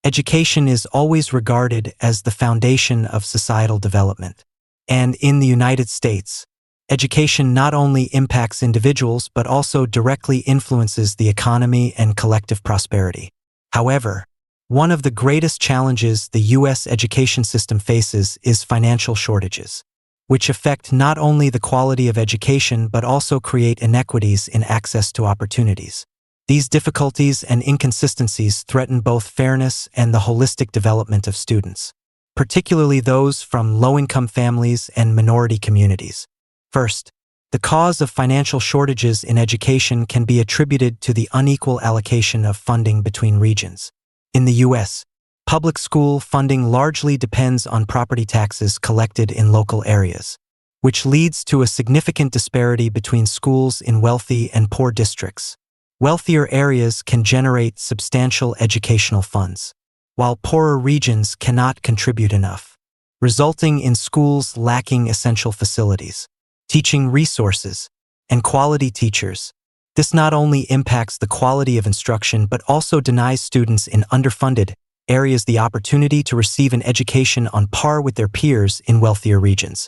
Education is always regarded as the foundation of societal development. And in the United States, education not only impacts individuals but also directly influences the economy and collective prosperity. However, one of the greatest challenges the U.S. education system faces is financial shortages, which affect not only the quality of education but also create inequities in access to opportunities. These difficulties and inconsistencies threaten both fairness and the holistic development of students, particularly those from low-income families and minority communities. First, the cause of financial shortages in education can be attributed to the unequal allocation of funding between regions. In the U.S., public school funding largely depends on property taxes collected in local areas, which leads to a significant disparity between schools in wealthy and poor districts. Wealthier areas can generate substantial educational funds, while poorer regions cannot contribute enough, resulting in schools lacking essential facilities, teaching resources, and quality teachers. This not only impacts the quality of instruction but also denies students in underfunded areas the opportunity to receive an education on par with their peers in wealthier regions.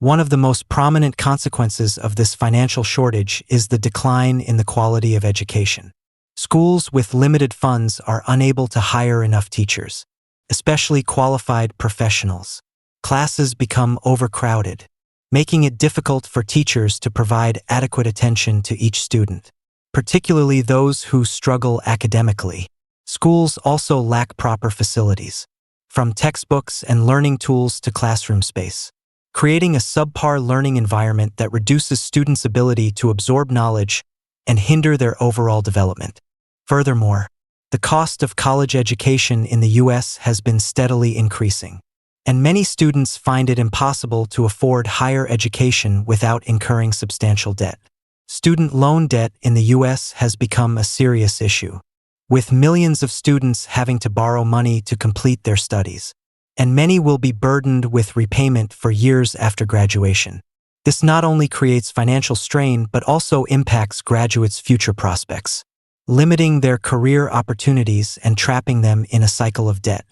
One of the most prominent consequences of this financial shortage is the decline in the quality of education. Schools with limited funds are unable to hire enough teachers, especially qualified professionals. Classes become overcrowded, making it difficult for teachers to provide adequate attention to each student, particularly those who struggle academically. Schools also lack proper facilities, from textbooks and learning tools to classroom space, creating a subpar learning environment that reduces students' ability to absorb knowledge and hinder their overall development. Furthermore, the cost of college education in the U.S. has been steadily increasing, and many students find it impossible to afford higher education without incurring substantial debt. Student loan debt in the U.S. has become a serious issue, with millions of students having to borrow money to complete their studies, and many will be burdened with repayment for years after graduation. This not only creates financial strain but also impacts graduates' future prospects, limiting their career opportunities and trapping them in a cycle of debt.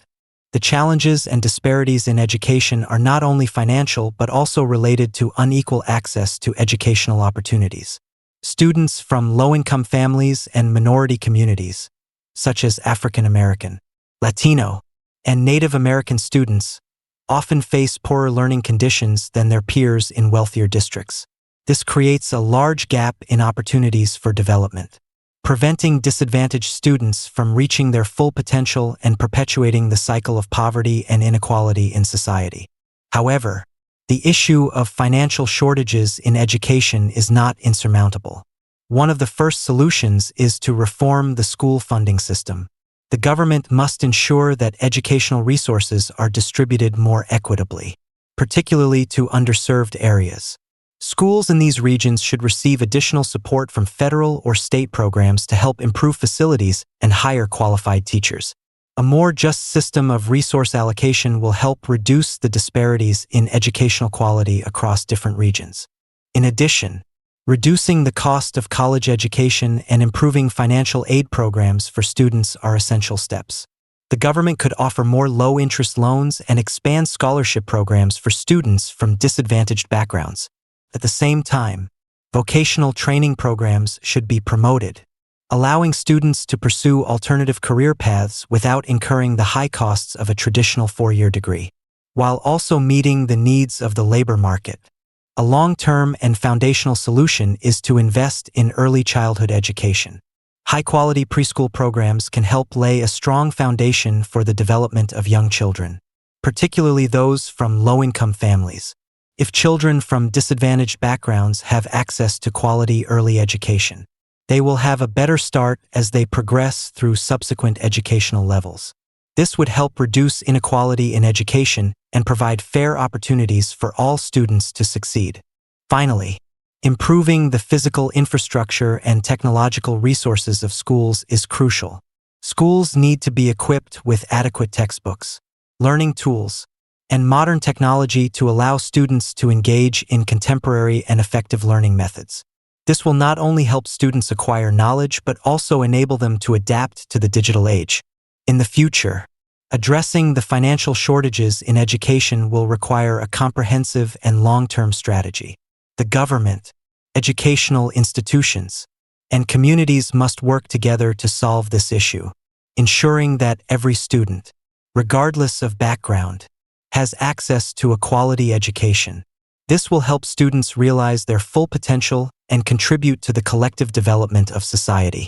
The challenges and disparities in education are not only financial but also related to unequal access to educational opportunities. Students from low-income families and minority communities, such as African American, Latino, and Native American students, often face poorer learning conditions than their peers in wealthier districts. This creates a large gap in opportunities for development, preventing disadvantaged students from reaching their full potential and perpetuating the cycle of poverty and inequality in society. However, the issue of financial shortages in education is not insurmountable. One of the first solutions is to reform the school funding system. The government must ensure that educational resources are distributed more equitably, particularly to underserved areas. Schools in these regions should receive additional support from federal or state programs to help improve facilities and hire qualified teachers. A more just system of resource allocation will help reduce the disparities in educational quality across different regions. In addition, reducing the cost of college education and improving financial aid programs for students are essential steps. The government could offer more low-interest loans and expand scholarship programs for students from disadvantaged backgrounds. At the same time, vocational training programs should be promoted, allowing students to pursue alternative career paths without incurring the high costs of a traditional four-year degree, while also meeting the needs of the labor market. A long-term and foundational solution is to invest in early childhood education. High-quality preschool programs can help lay a strong foundation for the development of young children, particularly those from low-income families. If children from disadvantaged backgrounds have access to quality early education, they will have a better start as they progress through subsequent educational levels. This would help reduce inequality in education and provide fair opportunities for all students to succeed. Finally, improving the physical infrastructure and technological resources of schools is crucial. Schools need to be equipped with adequate textbooks, learning tools, and modern technology to allow students to engage in contemporary and effective learning methods. This will not only help students acquire knowledge but also enable them to adapt to the digital age. In the future, Addressing the financial shortages in education will require a comprehensive and long-term strategy. The government, educational institutions, and communities must work together to solve this issue, ensuring that every student, regardless of background, has access to a quality education. This will help students realize their full potential and contribute to the collective development of society.